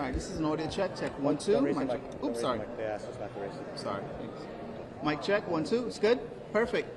All right, this is an audio check. Check 1, 2. Mic check. Oops, sorry. They asked us not to raise it. Sorry. Thanks. Mic check 1, 2. It's good. Perfect.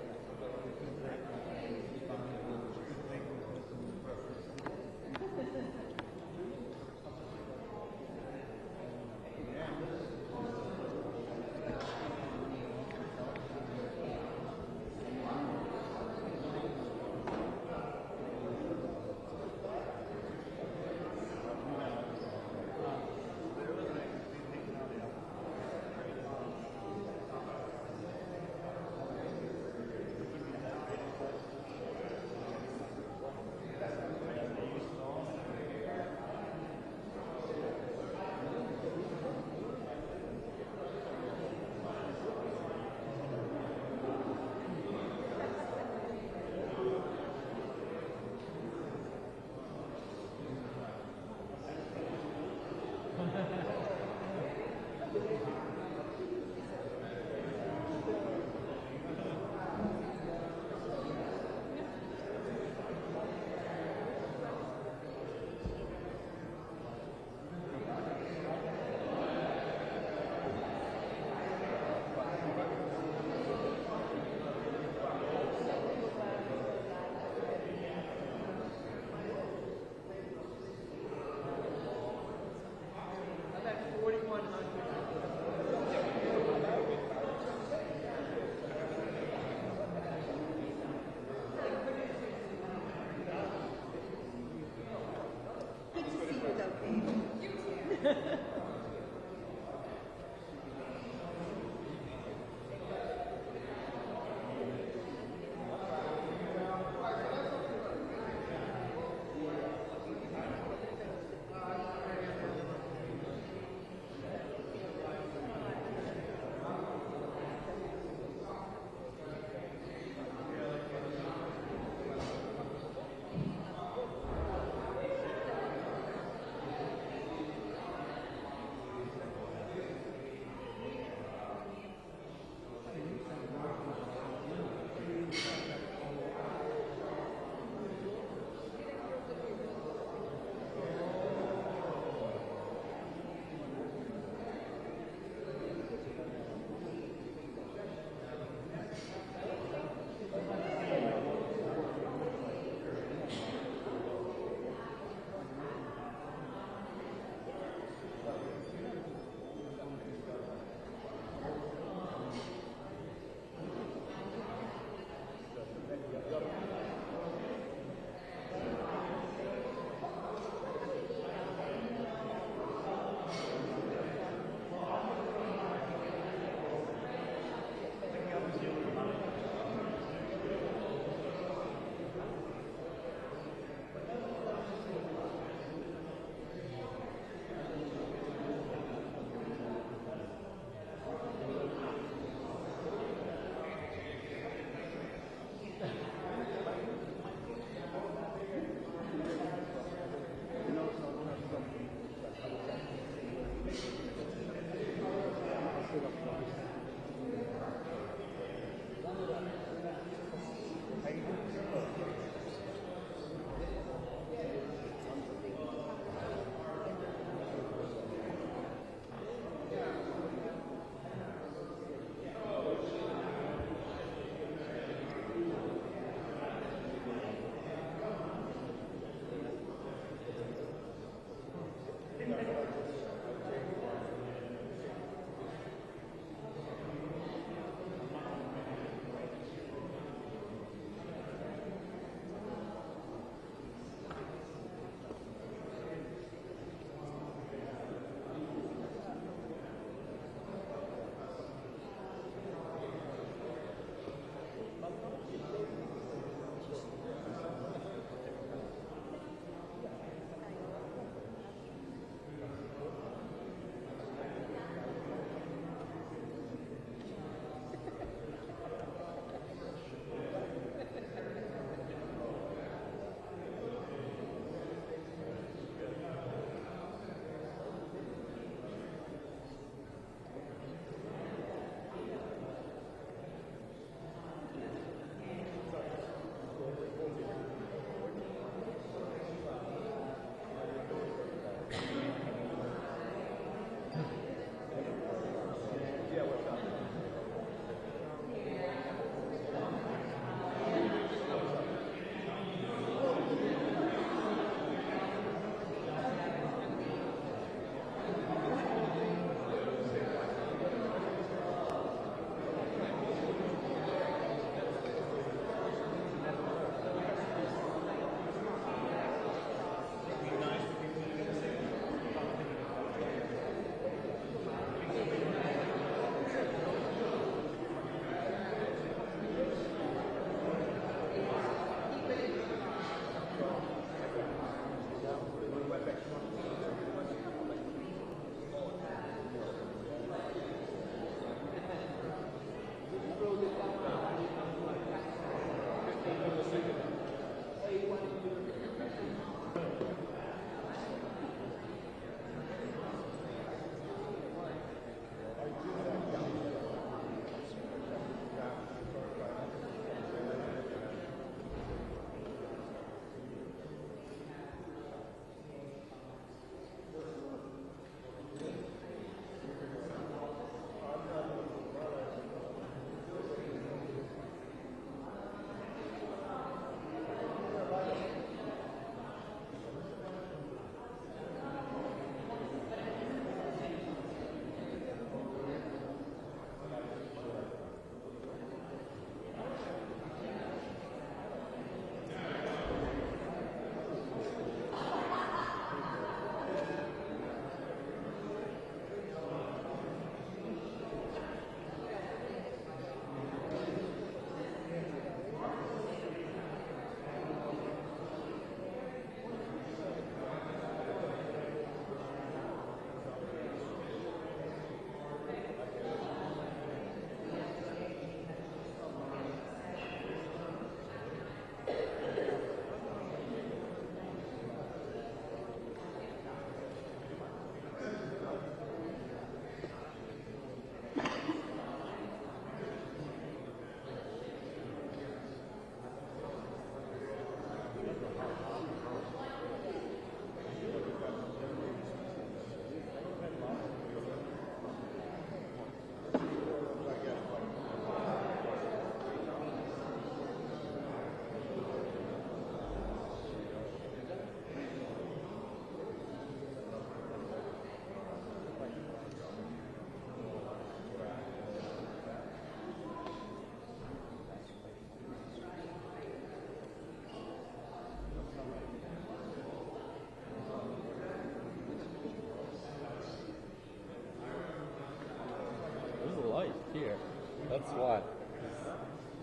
flat.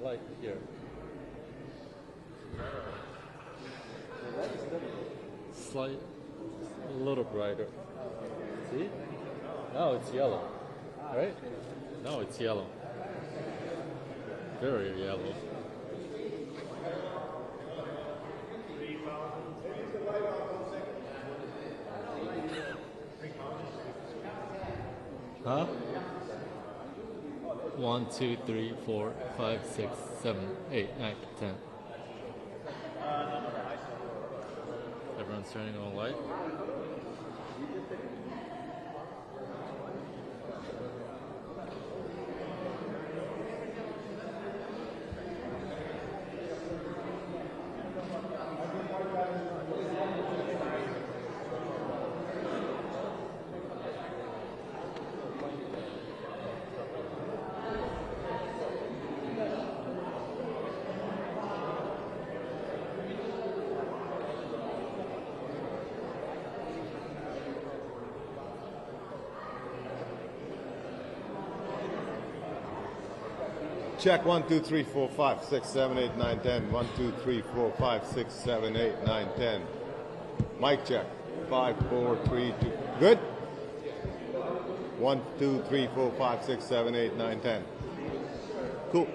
Like here. Slight, a little brighter. See? Now it's yellow, right? Now it's yellow. Very yellow. Huh? 1, 2, 3, 4, 5, 6, 7, 8, 9, 10. Everyone's turning on light. Check 1, 2, 3, 4, 5, 6, 7, 8, 9, 10. 1, 2, 3, 4, 5, 6, 7, 8, 9, 10. Mic check. 5, 4, 3, 2. Good? 1, 2, 3, 4, 5, 6, 7, 8, 9, 10. Cool.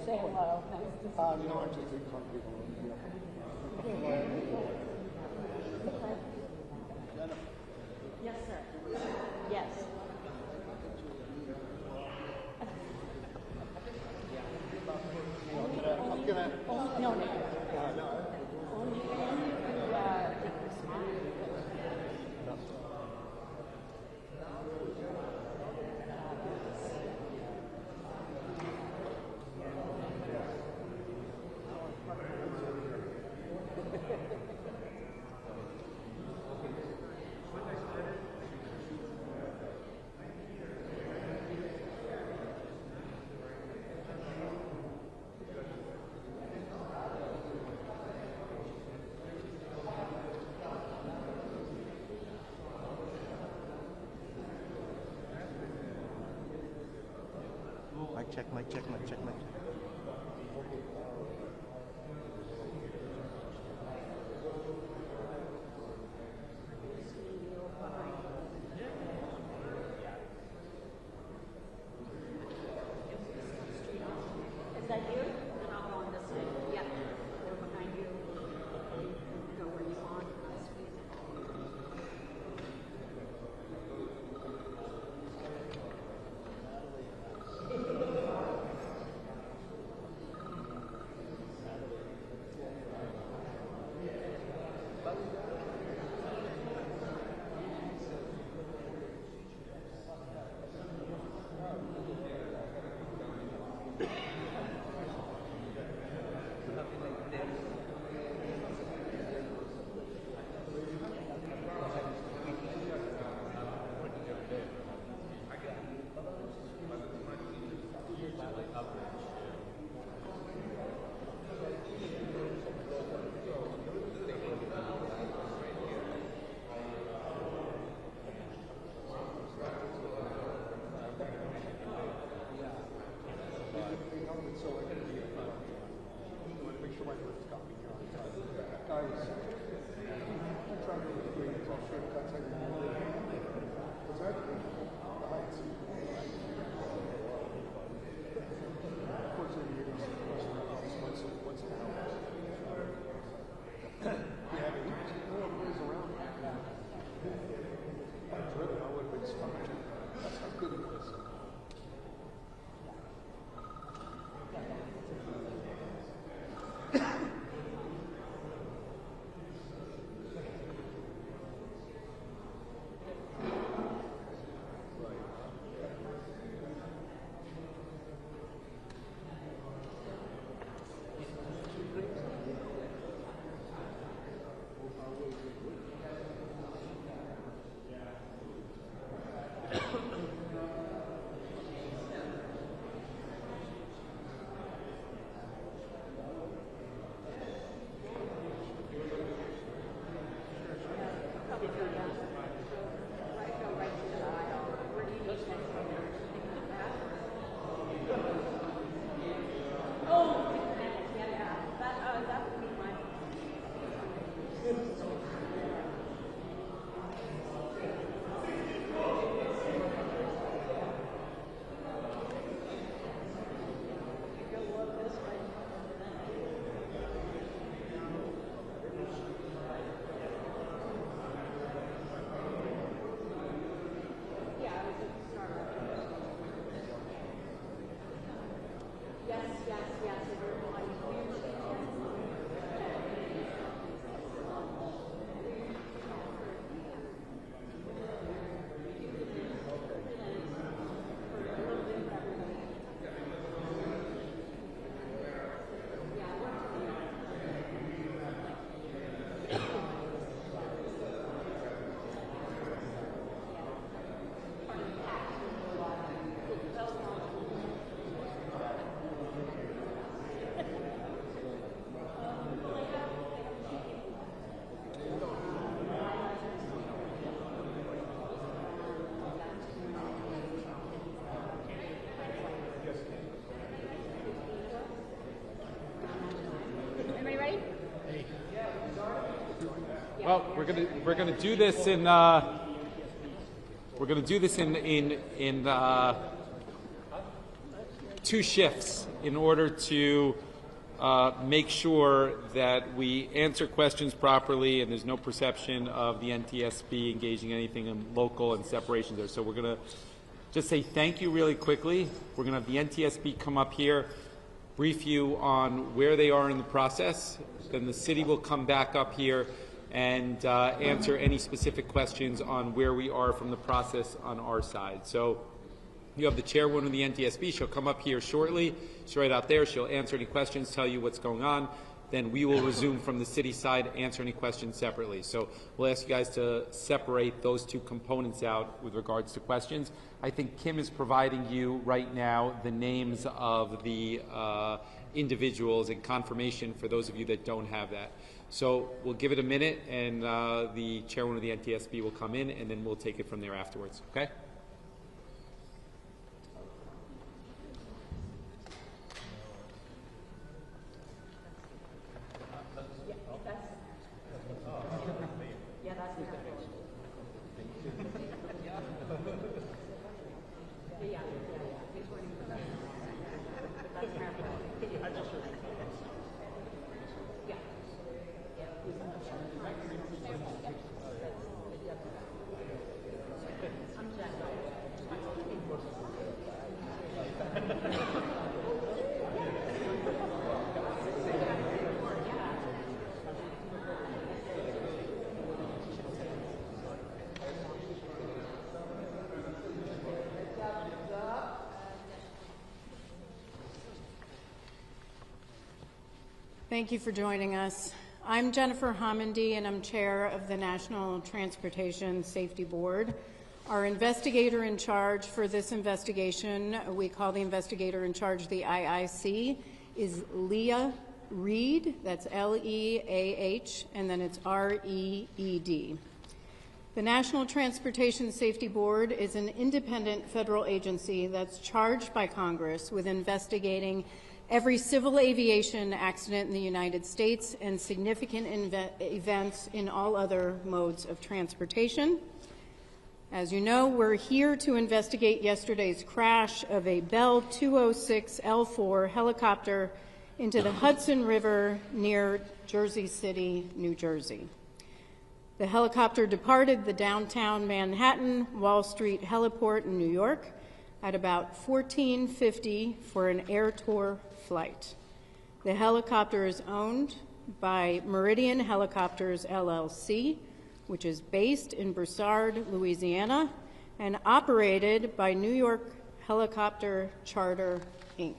say hello. Nice to see you. No, I just did talk to people. Yes, sir. Yes. I'm gonna. No. Only take your smile. Mic check. Is that you? And I'll go on this way. Yeah. We're behind you. Go where you want. Well, we're gonna do this in two shifts in order to make sure that we answer questions properly and there's no perception of the NTSB engaging anything in local and separation there. So we're going to just say thank you really quickly. We're going to have the NTSB come up here, brief you on where they are in the process. Then the city will come back up here and answer any specific questions on where we are from the process on our side. So you have the chairwoman of the NTSB. She'll come up here shortly. She's right out there. She'll answer any questions, tell you what's going on. Then we will resume from the city side, answer any questions separately. So we'll ask you guys to separate those two components out with regards to questions. I think Kim is providing you right now the names of the individuals and confirmation for those of you that don't have that. So we'll give it a minute, and the chairwoman of the NTSB will come in, and then we'll take it from there afterwards. Okay? Thank you for joining us. I'm Jennifer Homendy, and I'm chair of the National Transportation Safety Board. Our investigator in charge for this investigation, we call the investigator in charge the IIC, is Leah Reed. That's L-E-A-H, and then it's R-E-E-D. The National Transportation Safety Board is an independent federal agency that's charged by Congress with investigating every civil aviation accident in the United States and significant events in all other modes of transportation. As you know, we're here to investigate yesterday's crash of a Bell 206L4 helicopter into the Hudson River near Jersey City, New Jersey. The helicopter departed the downtown Manhattan Wall Street heliport in New York at about 14:50 for an air tour flight. The helicopter is owned by Meridian Helicopters, LLC, which is based in Broussard, Louisiana, and operated by New York Helicopter Charter, Inc.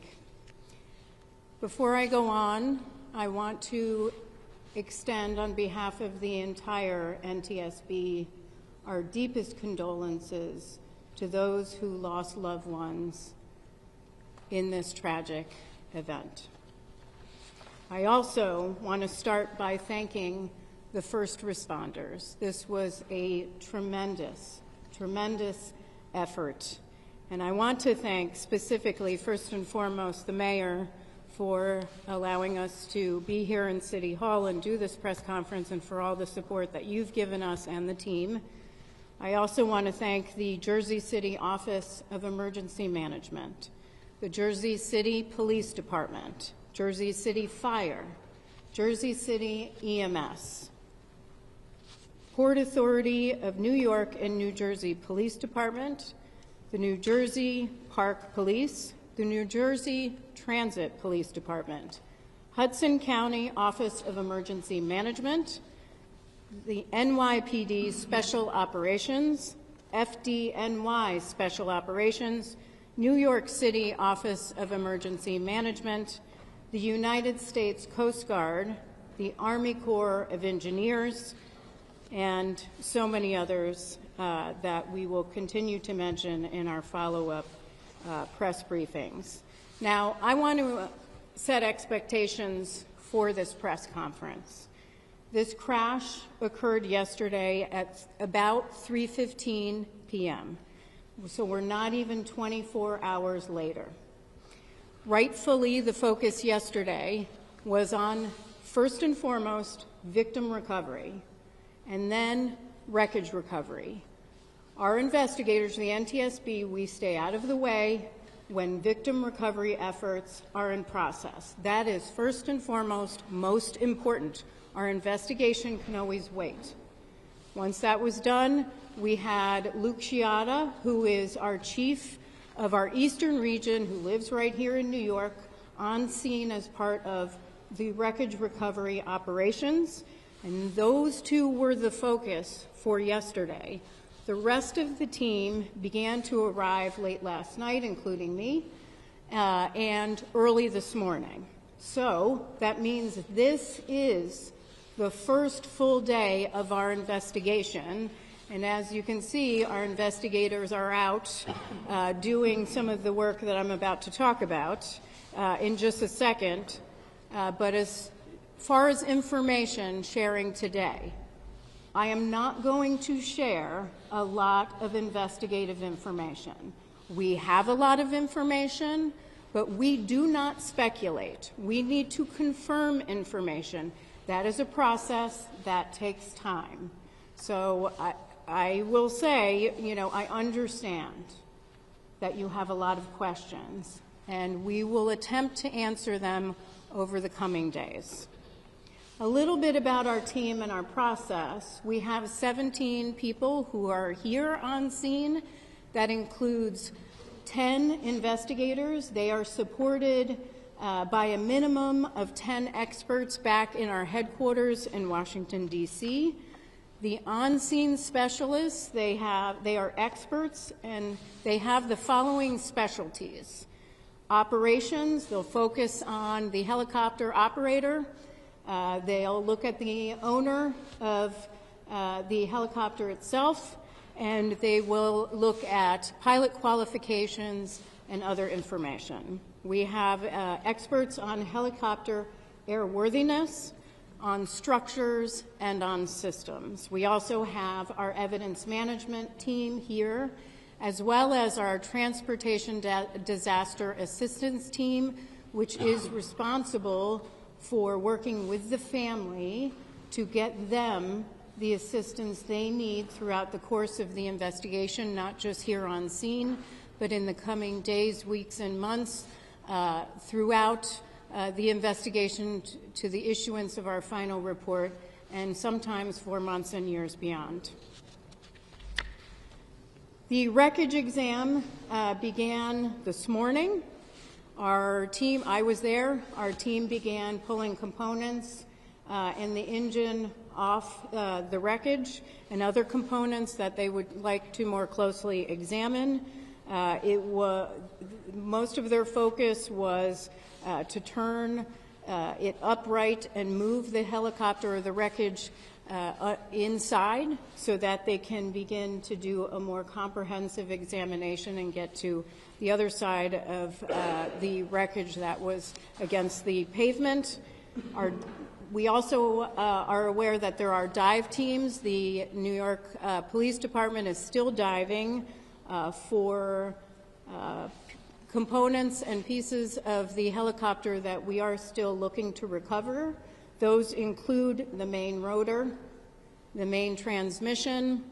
Before I go on, I want to extend on behalf of the entire NTSB our deepest condolences to those who lost loved ones in this tragic event. I also want to start by thanking the first responders. This was a tremendous, tremendous effort. And I want to thank specifically, first and foremost, the mayor for allowing us to be here in City Hall and do this press conference, and for all the support that you've given us and the team. I also want to thank the Jersey City Office of Emergency Management, the Jersey City Police Department, Jersey City Fire, Jersey City EMS, Port Authority of New York and New Jersey Police Department, the New Jersey Park Police, the New Jersey Transit Police Department, Hudson County Office of Emergency Management, the NYPD Special Operations, FDNY Special Operations, New York City Office of Emergency Management, the United States Coast Guard, the Army Corps of Engineers, and so many others that we will continue to mention in our follow-up press briefings. Now, I want to set expectations for this press conference. This crash occurred yesterday at about 3:15 p.m., so we're not even 24 hours later. Rightfully, the focus yesterday was on, first and foremost, victim recovery, and then wreckage recovery. Our investigators, the NTSB, we stay out of the way when victim recovery efforts are in process. That is first and foremost most important. Our investigation can always wait. Once that was done, we had Luke Chiata, who is our chief of our eastern region, who lives right here in New York, on scene as part of the wreckage recovery operations. And those two were the focus for yesterday. The rest of the team began to arrive late last night, including me, and early this morning. So that means this is the first full day of our investigation. And as you can see, our investigators are out doing some of the work that I'm about to talk about in just a second. But as far as information sharing today, I am not going to share a lot of investigative information. We have a lot of information, but we do not speculate. We need to confirm information. That is a process that takes time. So I will say, I understand that you have a lot of questions, and we will attempt to answer them over the coming days. A little bit about our team and our process. We have 17 people who are here on scene. That includes 10 investigators. They are supported by a minimum of 10 experts back in our headquarters in Washington, D.C. The on-scene specialists, they are experts, and they have the following specialties. Operations, they'll focus on the helicopter operator. They'll look at the owner of the helicopter itself, and they will look at pilot qualifications and other information. We have experts on helicopter airworthiness, on structures, and on systems. We also have our evidence management team here, as well as our transportation disaster assistance team, which is responsible for working with the family to get them the assistance they need throughout the course of the investigation, not just here on scene, but in the coming days, weeks, and months throughout the investigation to the issuance of our final report, and sometimes for months and years beyond. The wreckage exam began this morning. Our team, I was there, our team began pulling components and the engine off the wreckage and other components that they would like to more closely examine. Most of their focus was to turn it upright and move the helicopter or the wreckage inside so that they can begin to do a more comprehensive examination and get to the other side of the wreckage that was against the pavement. We also are aware that there are dive teams. The New York Police Department is still diving for components and pieces of the helicopter that we are still looking to recover. Those include the main rotor, the main transmission,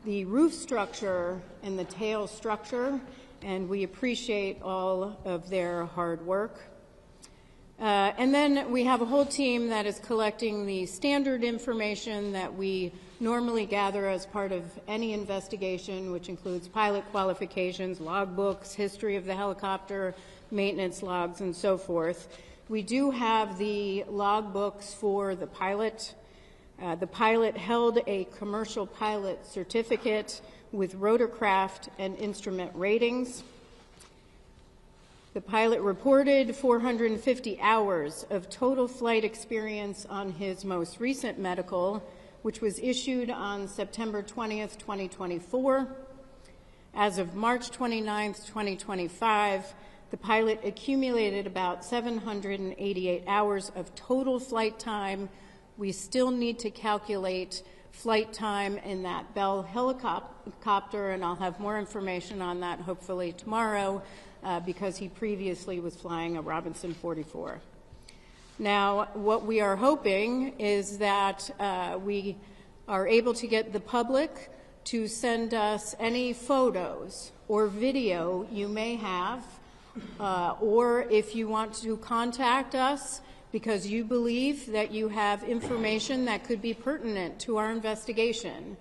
the roof structure, and the tail structure, and we appreciate all of their hard work. And then we have a whole team that is collecting the standard information that we normally gather as part of any investigation, which includes pilot qualifications, logbooks, history of the helicopter, maintenance logs, and so forth. We do have the logbooks for the pilot. The pilot held a commercial pilot certificate with rotorcraft and instrument ratings. The pilot reported 450 hours of total flight experience on his most recent medical, which was issued on September 20th, 2024. As of March 29th, 2025, the pilot accumulated about 788 hours of total flight time. We still need to calculate flight time in that Bell helicopter, and I'll have more information on that hopefully tomorrow, because he previously was flying a Robinson 44. Now, what we are hoping is that we are able to get the public to send us any photos or video you may have or if you want to contact us because you believe that you have information that could be pertinent to our investigation,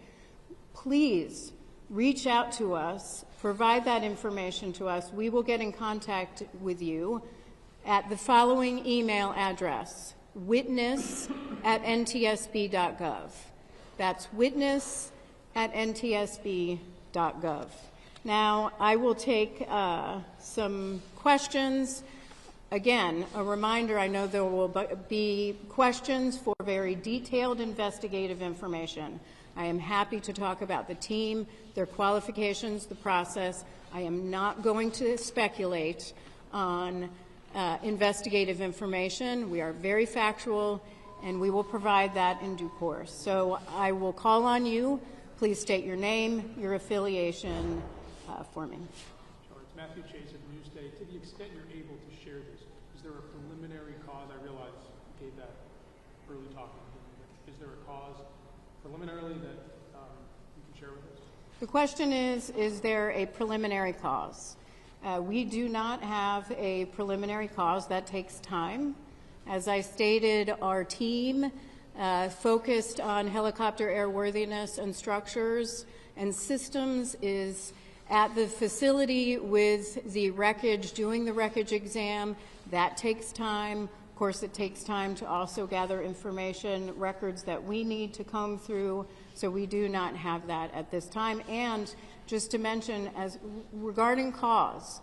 please reach out to us, provide that information to us. We will get in contact with you at the following email address: witness@ntsb.gov. That's witness@ntsb.gov. Now, I will take some questions. Again, a reminder, I know there will be questions for very detailed investigative information. I am happy to talk about the team, their qualifications, the process. I am not going to speculate on investigative information. We are very factual, and we will provide that in due course. So I will call on you. Please state your name, your affiliation for me. Sure. It's Matthew Chase at Newsday. To the extent you're able to share this, is there a preliminary cause? I realize you gave that early talk. Is there a cause preliminarily that you can share with us? The question is there a preliminary cause? We do not have a preliminary cause. That takes time. As I stated, our team focused on helicopter airworthiness and structures and systems is at the facility with the wreckage, doing the wreckage exam. That takes time. Of course, it takes time to also gather information, records that we need to comb through. So we do not have that at this time. And just to mention, as regarding cause,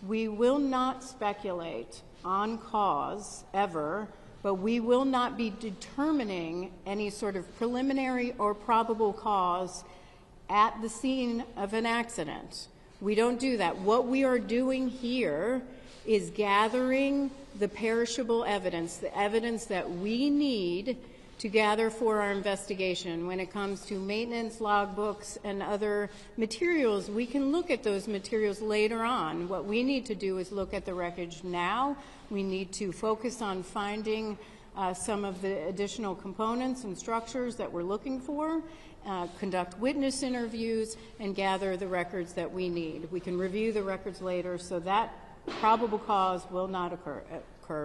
we will not speculate on cause ever, but we will not be determining any sort of preliminary or probable cause at the scene of an accident. We don't do that. What we are doing here is gathering the perishable evidence, the evidence that we need to gather for our investigation. When it comes to maintenance logbooks and other materials, we can look at those materials later on. What we need to do is look at the wreckage now. We need to focus on finding some of the additional components and structures that we're looking for, conduct witness interviews, and gather the records that we need. We can review the records later, so that probable cause will not occur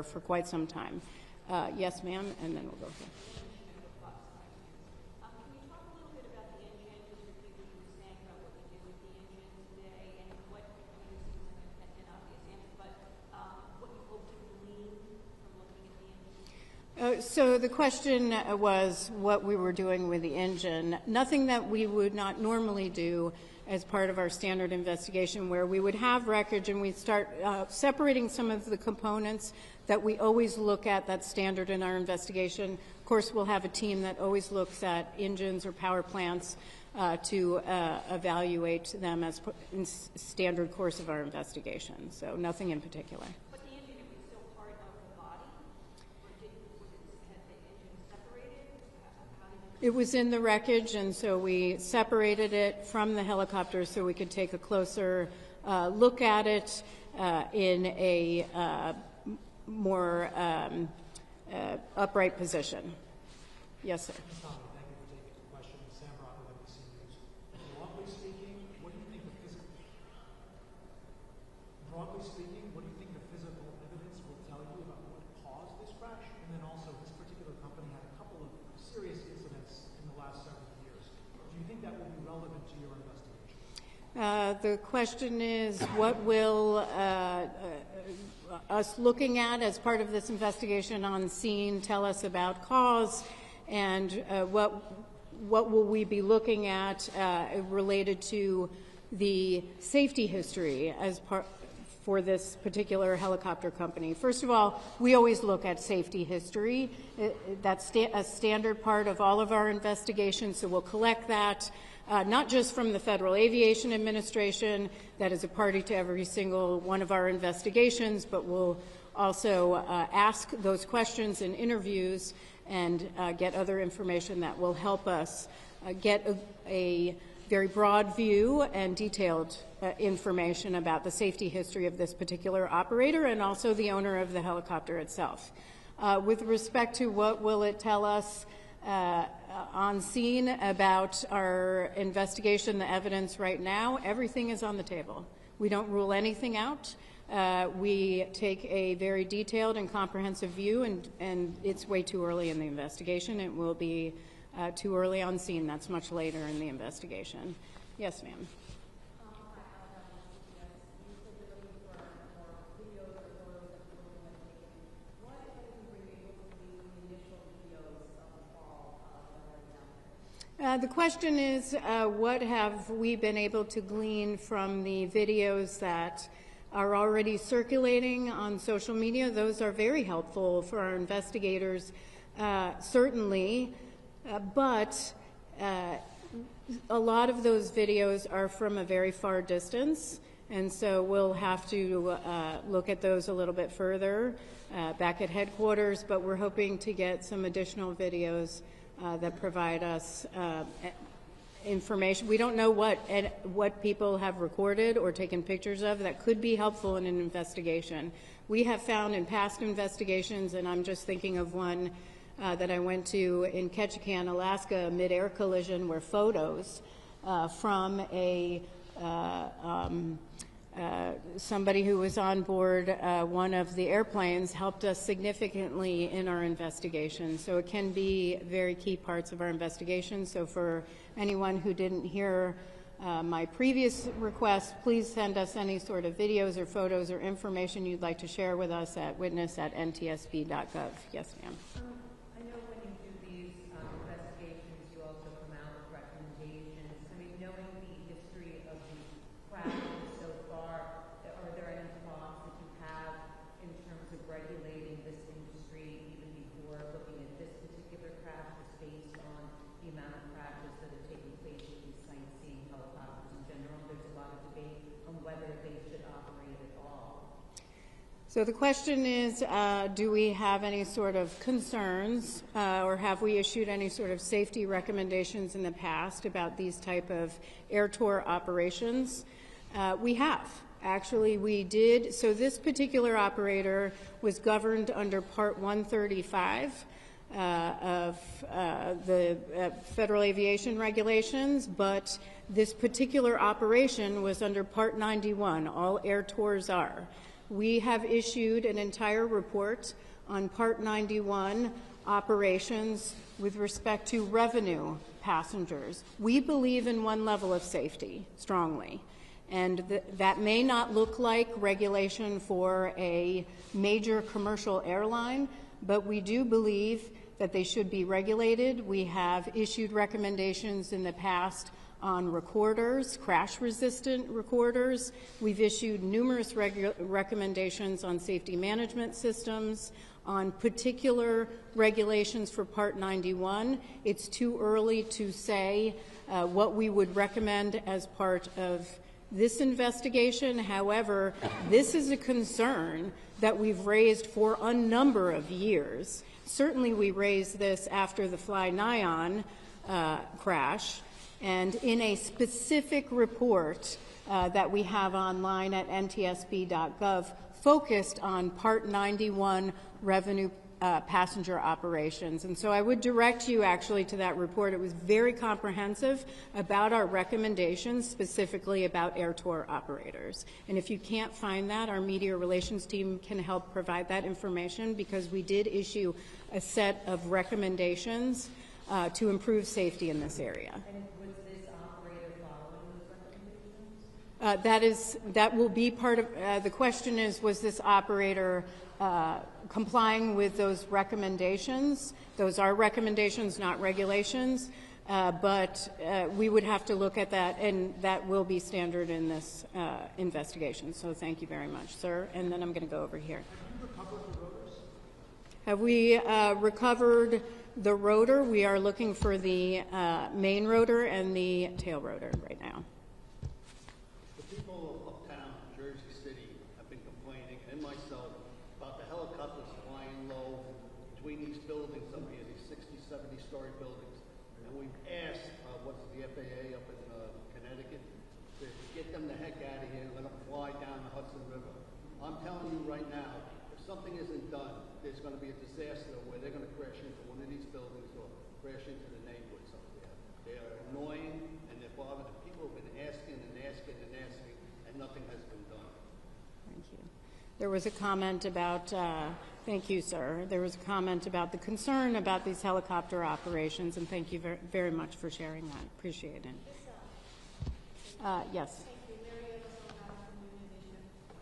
for quite some time. Yes, ma'am, and then we'll go here. So the question was what we were doing with the engine. Nothing that we would not normally do as part of our standard investigation, where we would have wreckage and we'd start separating some of the components that we always look at. That's standard in our investigation. Of course, we'll have a team that always looks at engines or power plants to evaluate them as in standard course of our investigation. So nothing in particular. But the engine was still part of the body? Or had the engine separated? How did It was in the wreckage, and so we separated it from the helicopter so we could take a closer look at it in a more upright position. Yes, sir. Thank you for taking the question. Sam Rockwell, NBC News. Broadly speaking, what do you think the physical evidence will tell you about what caused this crash? And then also, this particular company had a couple of serious incidents in the last several years. Do you think that will be relevant to your investigation? The question is, what will us looking at as part of this investigation on scene tell us about cause, and what will we be looking at related to the safety history as part for this particular helicopter company? First of all, we always look at safety history. That's a standard part of all of our investigations, so we'll collect that. Not just from the Federal Aviation Administration, that is a party to every single one of our investigations, but we'll also ask those questions in interviews and get other information that will help us get a very broad view and detailed information about the safety history of this particular operator and also the owner of the helicopter itself. With respect to what will it tell us on scene about our investigation, the evidence right now, everything is on the table. We don't rule anything out. We take a very detailed and comprehensive view, and it's way too early in the investigation. It will be too early on scene. That's much later in the investigation. Yes, ma'am. The question is, what have we been able to glean from the videos that are already circulating on social media? Those are very helpful for our investigators, certainly, but a lot of those videos are from a very far distance, and so we'll have to look at those a little bit further back at headquarters, but we're hoping to get some additional videos that provide us information. We don't know what people have recorded or taken pictures of that could be helpful in an investigation. We have found in past investigations, and I'm just thinking of one that I went to in Ketchikan, Alaska, a mid-air collision where photos from somebody who was on board one of the airplanes helped us significantly in our investigation. So it can be very key parts of our investigation. So for anyone who didn't hear my previous request, please send us any sort of videos or photos or information you'd like to share with us at witness@ntsb.gov. Yes, ma'am. I know when you do these investigations, you also come out with recommendations. I mean, knowing the history of these crashes so far, are there any thoughts that you have in terms of regulating this industry even before looking at this particular crash, just based on the amount of crashes that have taken place with these sightseeing helicopters in general? There's a lot of debate on whether they should operate at all. So the question is, do we have any sort of concerns or have we issued any sort of safety recommendations in the past about these type of air tour operations? We have. Actually, we did. So this particular operator was governed under Part 135 of the Federal Aviation Regulations, but this particular operation was under Part 91. All air tours are. We have issued an entire report on Part 91 operations with respect to revenue passengers. We believe in one level of safety strongly, and that may not look like regulation for a major commercial airline, but we do believe that they should be regulated. We have issued recommendations in the past on recorders, crash-resistant recorders. We've issued numerous recommendations on safety management systems, on particular regulations for Part 91. It's too early to say what we would recommend as part of this investigation. However, this is a concern that we've raised for a number of years. Certainly we raised this after the Fly Nyan crash, and in a specific report that we have online at ntsb.gov focused on Part 91 revenue passenger operations. And so I would direct you actually to that report. It was very comprehensive about our recommendations, specifically about air tour operators. And if you can't find that, our media relations team can help provide that information, because we did issue a set of recommendations to improve safety in this area. And was this operator following those recommendations? That will be part of the question is, was this operator complying with those recommendations? Those are recommendations, not regulations, but we would have to look at that, and that will be standard in this investigation. So thank you very much, sir. And then I'm going to go over here. Have we recovered the rotor? We are looking for the main rotor and the tail rotor right now. The people of uptown Jersey City have been complaining, and myself, about the helicopters flying low between these buildings up here, these 60, 70-story buildings. And we've asked, what's the FAA up in Connecticut, to get them the heck out of here and let them fly down the Hudson River. I'm telling you right now, if something isn't done, there's going to be a disaster where they're going to crash into one of these buildings or crash into the neighborhoods up there. They are annoying and they're bothering. People have been asking and asking and asking, and nothing has been done. Thank you. There was a comment about, thank you, sir. There was a comment about the concern about these helicopter operations, and thank you very much for sharing that. Appreciate it. Yes.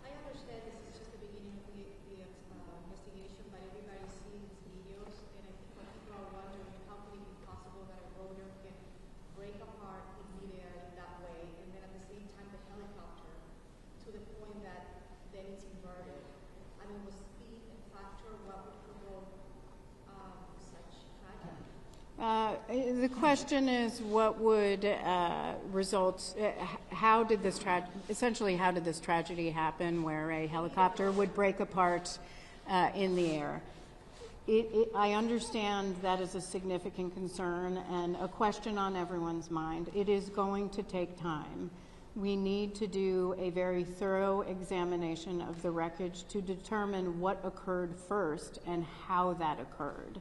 I understand this is just the beginning of the investigation, but everybody's seeing these videos, and I think what people are wondering how can it be possible that a rotor can break apart in midair in that way, and then at the same time the helicopter, to the point that then it's inverted. I mean, was speed a factor? What would provoke such tragedy? The question is, what would result? How did this essentially how did this tragedy happen, where a helicopter would break apart in the air? I understand that is a significant concern and a question on everyone's mind. It is going to take time. We need to do a very thorough examination of the wreckage to determine what occurred first and how that occurred.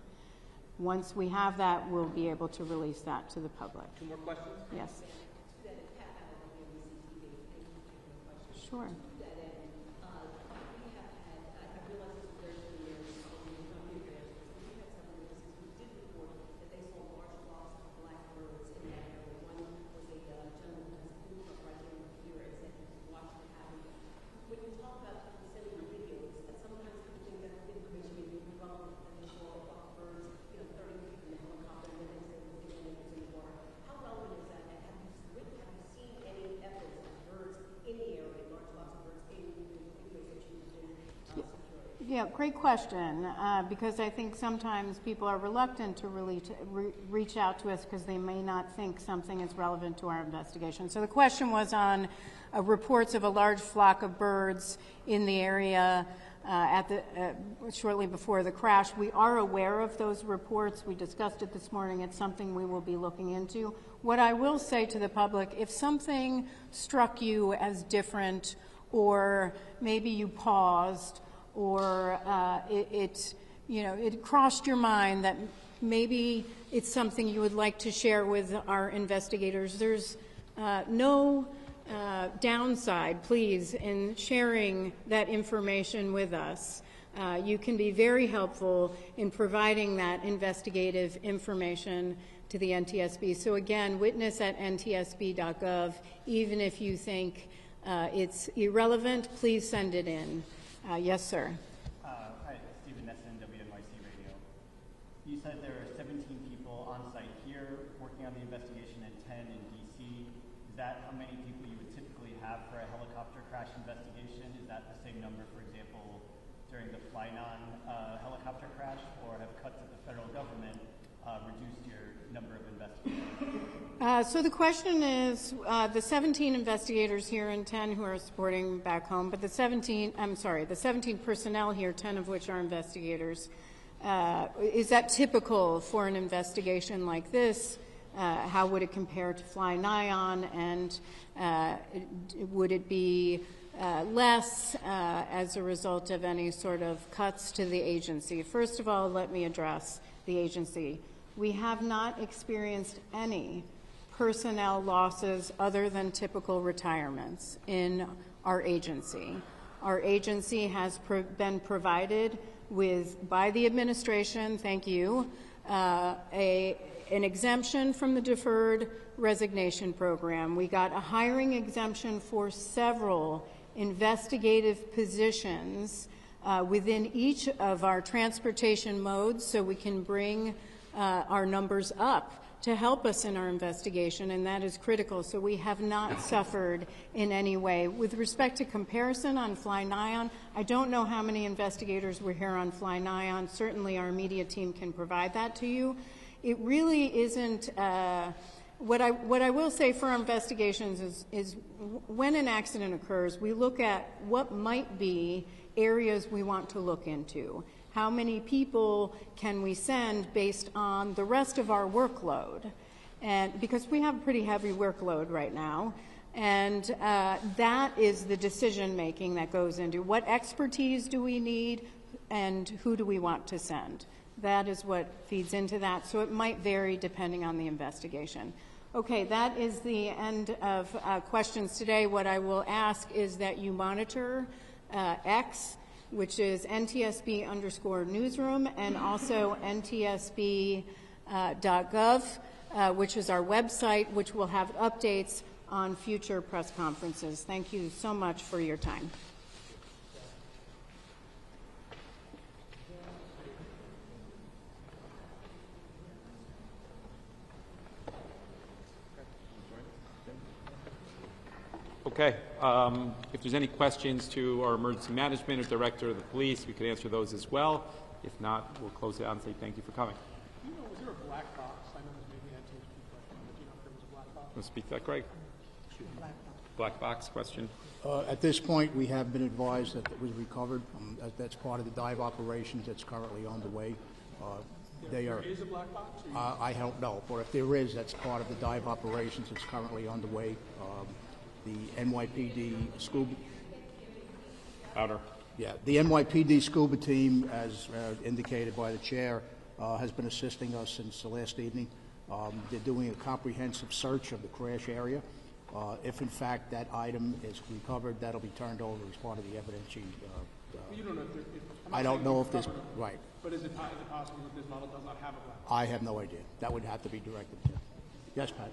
Once we have that, we'll be able to release that to the public. Two more questions? Yes. Sure. Yeah, great question, because I think sometimes people are reluctant to really reach out to us because they may not think something is relevant to our investigation. So the question was on reports of a large flock of birds in the area shortly before the crash. We are aware of those reports. We discussed it this morning. It's something we will be looking into. What I will say to the public, if something struck you as different, or maybe you paused, or it crossed your mind that maybe it's something you would like to share with our investigators, there's no downside, please, in sharing that information with us. You can be very helpful in providing that investigative information to the NTSB. So again, witness@ntsb.gov. Even if you think it's irrelevant, please send it in. Yes, sir. Hi, Stephen Nesson, WNYC Radio. You said there are 17 people on site here working on the investigation and 10 in D.C. Is that how many people you would typically have for a helicopter crash investigation? Is that the same number, for example, during the Flynon helicopter crash, or have cuts at the federal government reduced your number of investigators? So the question is the 17 investigators here and 10 who are supporting back home, but the 17 personnel here, 10 of which are investigators. Is that typical for an investigation like this? How would it compare to Fly-Nyon, and would it be less as a result of any sort of cuts to the agency? First of all, let me address the agency. We have not experienced any personnel losses other than typical retirements in our agency. Our agency has been provided with, by the administration, thank you, an exemption from the deferred resignation program. We got a hiring exemption for several investigative positions within each of our transportation modes, so we can bring our numbers up to help us in our investigation, and that is critical. So we have not suffered in any way. With respect to comparison on Fly-Nyon, I don't know how many investigators were here on Fly-Nyon. Certainly our media team can provide that to you. It really isn't, what I will say for our investigations is when an accident occurs, we look at what might be areas we want to look into. How many people can we send based on the rest of our workload? And because we have a pretty heavy workload right now, and that is the decision making that goes into what expertise do we need and who do we want to send. That is what feeds into that, so it might vary depending on the investigation. Okay, that is the end of questions today. What I will ask is that you monitor X which is NTSB_newsroom, and also NTSB.gov, which is our website, which will have updates on future press conferences. Thank you so much for your time. Okay. If there's any questions to our emergency management or director of the police, we could answer those as well. If not, we'll close it out and say thank you for coming. Do you know, was there a black box? I know this may be an NTSB question, but do you know if there was a black box? Want to speak to that, Greg? Black box question. At this point, we have been advised that it was recovered. That's part of the dive operations that's currently underway. There is a black box? I don't know, but if there is, that's part of the dive operations that's currently underway. The NYPD scuba. Louder. Yeah, the NYPD scuba team, as indicated by the chair, has been assisting us since the last evening. They're doing a comprehensive search of the crash area. If in fact that item is recovered, that'll be turned over as part of the evidence. You don't know if I don't know if this, right. But is it possible that this model does not have a black box? I have no idea. That would have to be directed to. Yes, Pat.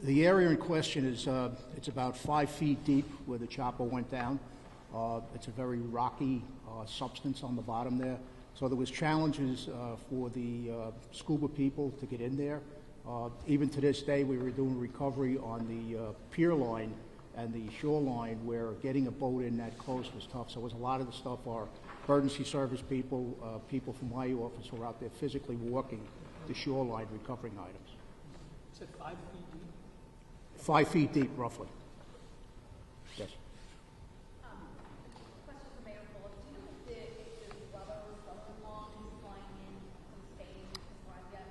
The area in question is it's about 5 feet deep where the chopper went down. It's a very rocky substance on the bottom there. So there was challenges for the scuba people to get in there. Even to this day, we were doing recovery on the pier line and the shoreline where getting a boat in that close was tough. So it was a lot of the stuff our emergency service people, people from my office were out there physically walking the shoreline recovering items. You said 5 feet deep? 5 feet deep, roughly. Yes. Question for Mayor Fuller. Do you know if the brother's brother-in-law is flying in from Spain to arrive yet?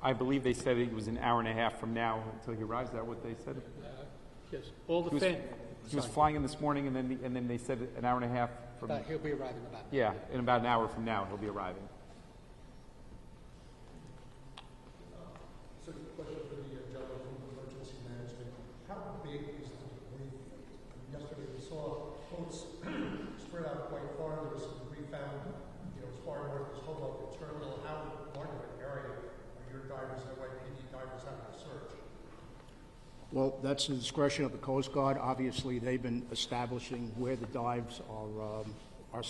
I believe they said it was an hour and a half from now until he arrives. Is that what they said? Yes. All the he was flying in this morning, and then they said an hour and a half from. He'll be arriving about. Yeah, in about an hour from now, he'll be arriving. So, question for the gentleman from emergency management: how big is the debris? Yesterday we saw boats spread out quite far. There was some debris found, as far north as Hoboken Terminal. How large of an area are your divers, NYPD divers, having to search? Well, that's the discretion of the Coast Guard. Obviously, they've been establishing where the dives are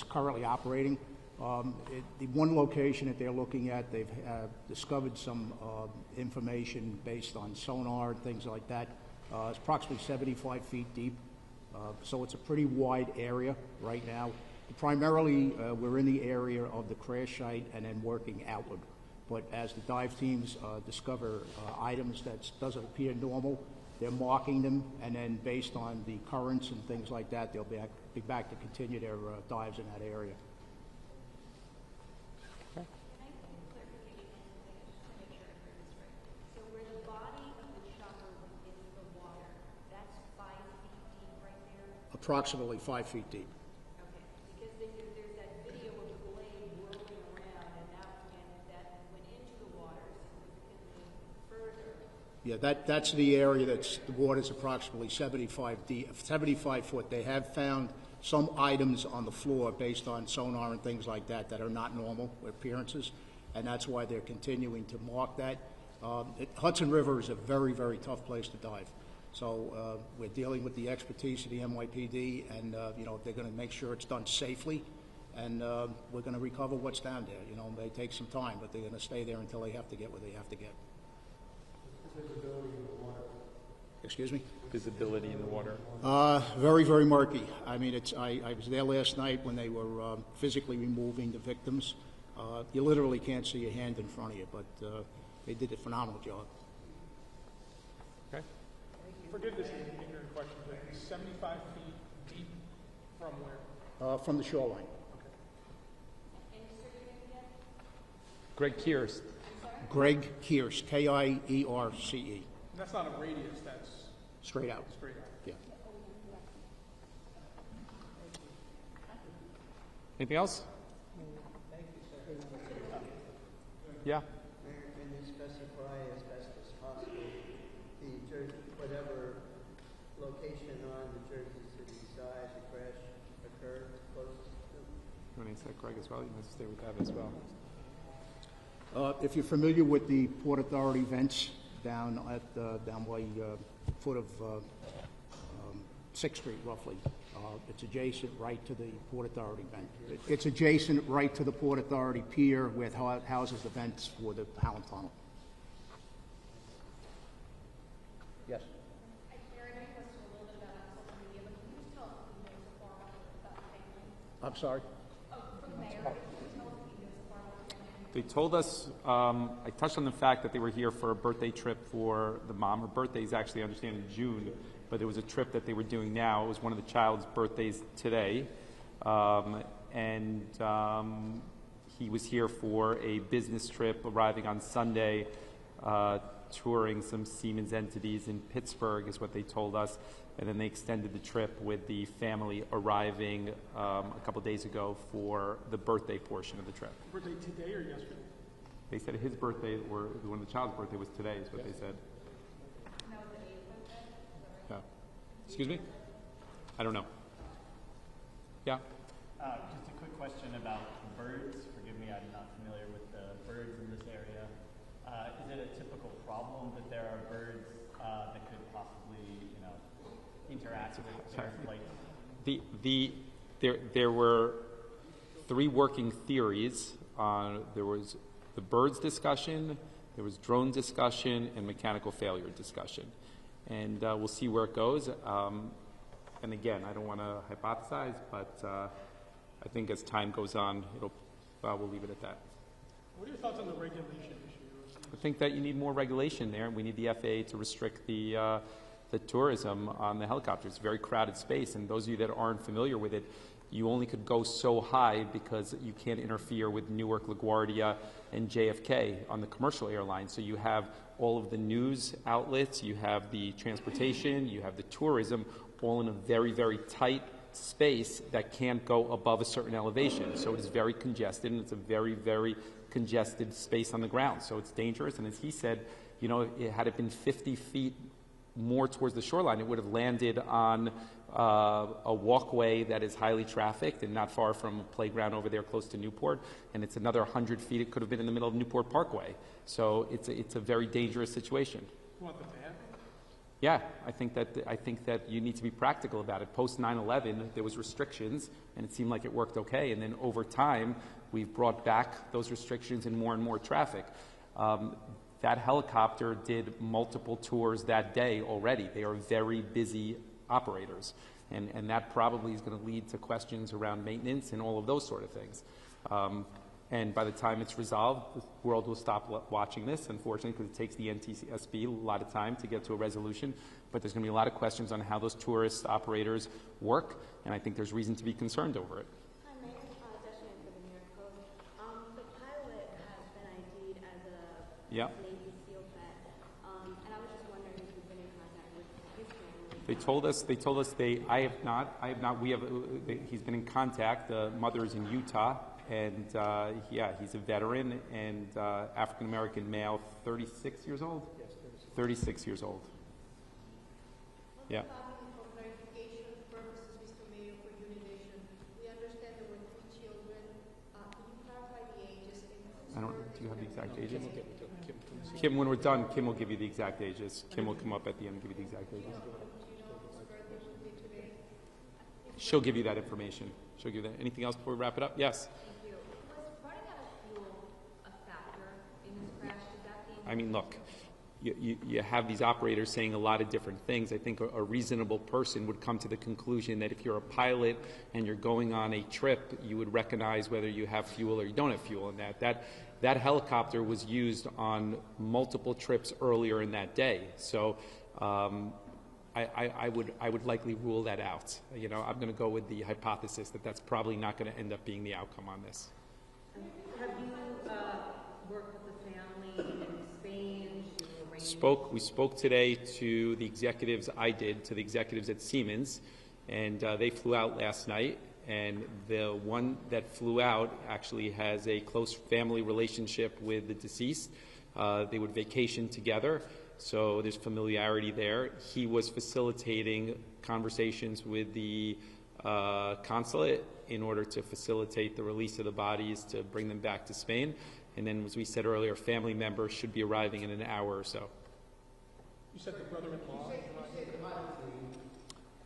currently operating. The one location that they're looking at, they've discovered some information based on sonar and things like that. It's approximately 75 feet deep, so it's a pretty wide area right now. Primarily, we're in the area of the crash site and then working outward. But as the dive teams discover items that doesn't appear normal, they're marking them, and then based on the currents and things like that, they'll be back to continue their dives in that area. Can I get a clarification on something, just to make sure I heard this right? So where the body of the chopper hits the water, that's 5 feet deep right there? Approximately 5 feet deep. Okay, because there's that video of the blade whirling around, and that went into the water significantly further. Yeah, that's the area that's the water's approximately 75 foot. They have found some items on the floor based on sonar and things like that that are not normal appearances, and that's why they're continuing to mark that. Hudson River is a very, very tough place to dive. So we're dealing with the expertise of the NYPD, and they're going to make sure it's done safely, and we're going to recover what's down there. It may take some time, but they're going to stay there until they have to get what they have to get. Visibility in the water. Excuse me? Visibility in the water. Very, very murky. I mean, I was there last night when they were physically removing the victims. You literally can't see your hand in front of you, but they did a phenomenal job. Okay. Forgive this ignorant question, but 75 feet deep from where? From the shoreline. Greg Kears. Greg Kears, K-I-E-R-C-E. That's not a radius, that's straight out. Straight out. Yeah. Anything else? Thank you, sir. Yeah. Can you specify location on the Jersey City side the crash occurred close to? You want to answer that, Craig, as well? You must stay with that as well. If you're familiar with the Port Authority vents down at down by foot of 6th Street, roughly, it's adjacent right to the Port Authority vent. It's adjacent right to the Port Authority pier where it houses the vents for the Howland Tunnel. Yes. I'm sorry? They told us, I touched on the fact that they were here for a birthday trip for the mom. Her birthday is actually, I understand, in June, but there was a trip that they were doing now. It was one of the child's birthdays today. He was here for a business trip, arriving on Sunday, touring some Siemens entities in Pittsburgh, is what they told us. And then they extended the trip with the family arriving a couple days ago for the birthday portion of the trip. Birthday today or yesterday? They said his birthday, or when the child's birthday was today, is what they said. Yeah. Excuse me? I don't know. Yeah? Just a quick question about birds. Forgive me, I'm not familiar with the birds in this area. Is it a typical problem that there are birds that could possibly, interact with flight? There were 3 working theories. There was the birds discussion, there was drone discussion, and mechanical failure discussion. And we'll see where it goes. And again, I don't want to hypothesize, but I think as time goes on, we'll leave it at that. What are your thoughts on the regulation issue? I think that you need more regulation there. We need the FAA to restrict the tourism on the helicopters. It's a very crowded space, and those of you that aren't familiar with it, you only could go so high because you can't interfere with Newark, LaGuardia, and JFK on the commercial airlines. So you have all of the news outlets, you have the transportation, you have the tourism, all in a very, very tight space that can't go above a certain elevation. So it is very congested, and it's a very, very congested space on the ground. So it's dangerous, and as he said, had it been 50 feet more towards the shoreline, it would have landed on a walkway that is highly trafficked and not far from a playground over there close to Newport, and it's another 100 feet. It could have been in the middle of Newport Parkway. So it's a very dangerous situation. You want the ban? Yeah, I think that you need to be practical about it. Post 9/11, there was restrictions, and it seemed like it worked okay. And then over time, we've brought back those restrictions and more traffic. That helicopter did multiple tours that day already. They are very busy operators. And that probably is going to lead to questions around maintenance and all of those sort of things. And by the time it's resolved, the world will stop watching this, unfortunately, because it takes the NTSB a lot of time to get to a resolution. But there's going to be a lot of questions on how those tourist operators work, and I think there's reason to be concerned over it. Hi, Mayor. Desiree for the New York Post. The pilot has been ID'd as a Navy SEAL vet, and I was just wondering if you've been in contact with his family. They told us I have not. He's been in contact. The mother is in Utah. And he's a veteran and African-American male, 36 years old? Yes, 36 years old. Yeah. For clarification purposes, Mr. Mayor, for unidation, we understand there were 3 children. Can you clarify the ages? Do you have the exact ages? Kim, when we're done, Kim will give you the exact ages. Kim will come up at the end and give you the exact ages. She'll give you that information. She'll give you that. Anything else before we wrap it up? Yes. I mean, look, you have these operators saying a lot of different things. I think a reasonable person would come to the conclusion that if you're a pilot and you're going on a trip, you would recognize whether you have fuel or you don't have fuel. And that helicopter was used on multiple trips earlier in that day. So I would likely rule that out. I'm going to go with the hypothesis that that's probably not going to end up being the outcome on this. Have you worked with the family in Spain? We spoke today to the executives. To the executives at Siemens, and they flew out last night. And the one that flew out actually has a close family relationship with the deceased. They would vacation together, so there's familiarity there. He was facilitating conversations with the consulate in order to facilitate the release of the bodies to bring them back to Spain. And then, as we said earlier, family members should be arriving in an hour or so. You said the brother-in-law?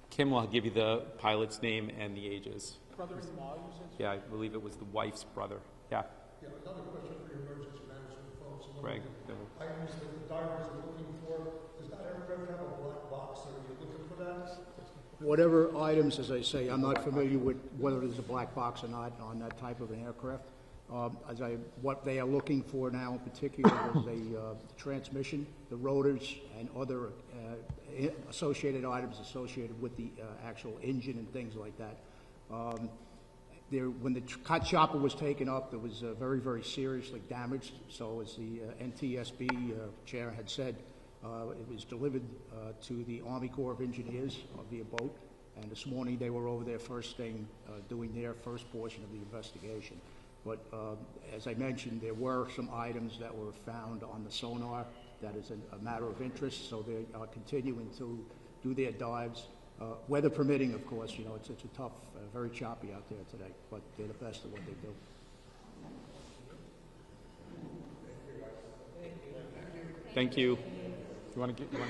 Kim will give you the pilot's name and the ages. Brother-in-law, you said? Yeah, I believe it was the wife's brother. Yeah. Yeah, another question for your emergency management folks. Greg. Items that the divers are looking for, does that aircraft have a black box? Are you looking for that? Whatever items, as I say, I'm not familiar with whether there's a black box or not on that type of an aircraft. What they are looking for now in particular is a transmission, the rotors, and other associated items associated with the actual engine and things like that. When the chopper was taken up, it was very, very seriously damaged. So as the NTSB chair had said, it was delivered to the Army Corps of Engineers via boat. And this morning they were over there first thing doing their first portion of the investigation. But as I mentioned, there were some items that were found on the sonar that is a matter of interest. So they are continuing to do their dives. Weather permitting, of course, you know, it's a tough, very choppy out there today, but they're the best at what they do. Thank you. You want to get the guy?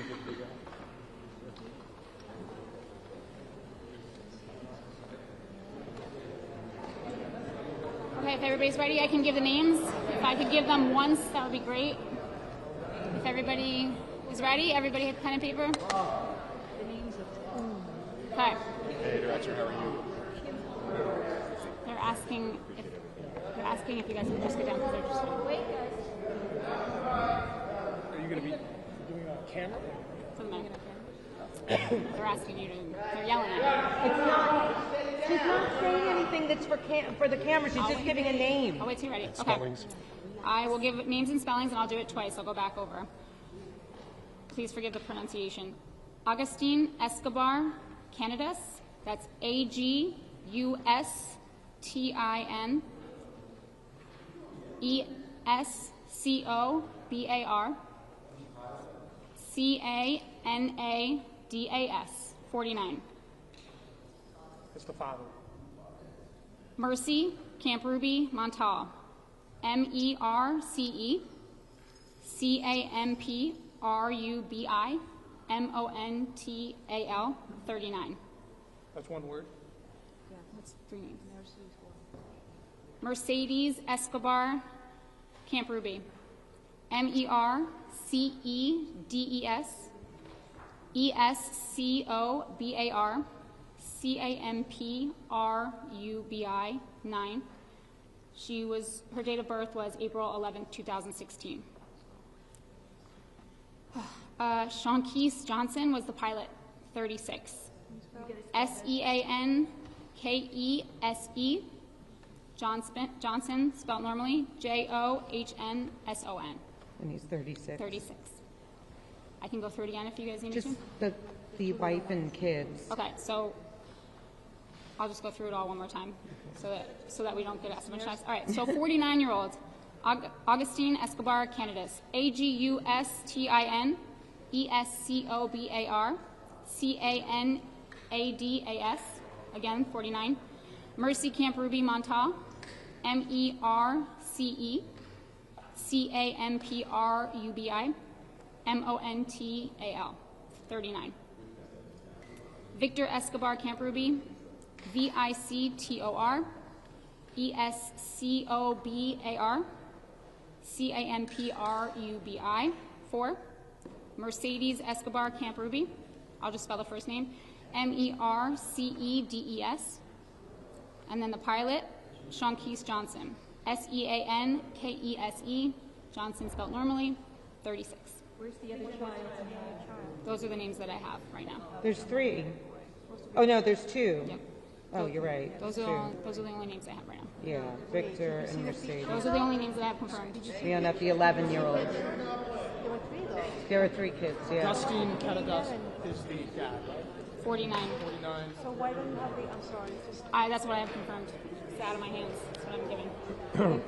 Okay, if everybody's ready, I can give the names. If I could give them once, that would be great. If everybody is ready, everybody have pen and paper? Okay. Hey, Director, how are you? They're asking if you guys can just get down because they're just wait, Are you going to be doing a camera? They're asking you to. They're yelling at you. It's not. She's not saying anything that's for the camera. She's just giving a name. I'll wait till you're ready. Okay. I will give names and spellings, and I'll do it twice. I'll go back over. Please forgive the pronunciation. Agustin Escobar Canidas. That's Agustin Escobar Canadas, 49. That's the father. Mercy Campruby Montal, MERCE CAMPRUBI MONTAL, 39. That's one word? Yeah, that's three names. Mercedes Escobar Campruby, MERCEDES ESCOBAR CAMPRUBI 9. Her date of birth was April 11th, 2016. Shawnkeese Johnson was the pilot, 36. SEANKESE Johnson, spelled normally, JOHNSON. And he's 36. 36. I can go through it again if you guys need Just me to. the wife and kids. Okay, so I'll just go through it all one more time so that we don't get asked so much times. All right, so 49-year-old Agustin Escobar Canidas, AGUSTIN ESCOBAR CANADAS, again, 49. Mercy Campruby Montal, MERCE CAMPRUBI MONTAL, 39. Victor Escobar Campruby, VICTOR ESCOBAR CAMPRUBI, 4. Mercedes Escobar Campruby, I'll just spell the first name, MERCEDES. And then the pilot, Shawnkeese Johnson, SEANKESE, Johnson spelled normally, 36. Where's the other child? Those are the names that I have right now. There's 3. Oh, no, there's 2. Yep. Oh, you're right. Those are the only names I have right now. Yeah, Victor and Mercedes. Those are the only names that I have confirmed. Yeah, not the 11-year-old. There are 3 kids, yeah. Agustin Canidas is the dad, right? 49. 49. So why don't you have the, I'm sorry, just. That's what I have confirmed. It's out of my hands. That's what I'm giving.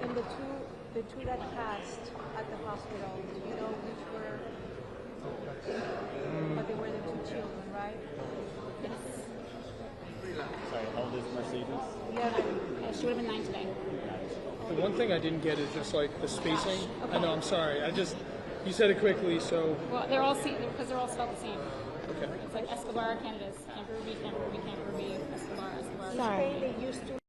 And the two that passed at the hospital, do you know which were But they were the two children, right? Sorry, how old is Mercedes? 11. Yeah, she would have been 9 today. The one thing I didn't get is just like the spacing. I know, I'm sorry. You said it quickly, so. Well, they're all because they're all spelled the same. Okay. It's like Escobar, Canada's, Camper Ruby, Escobar, Escobar. Sorry. They used to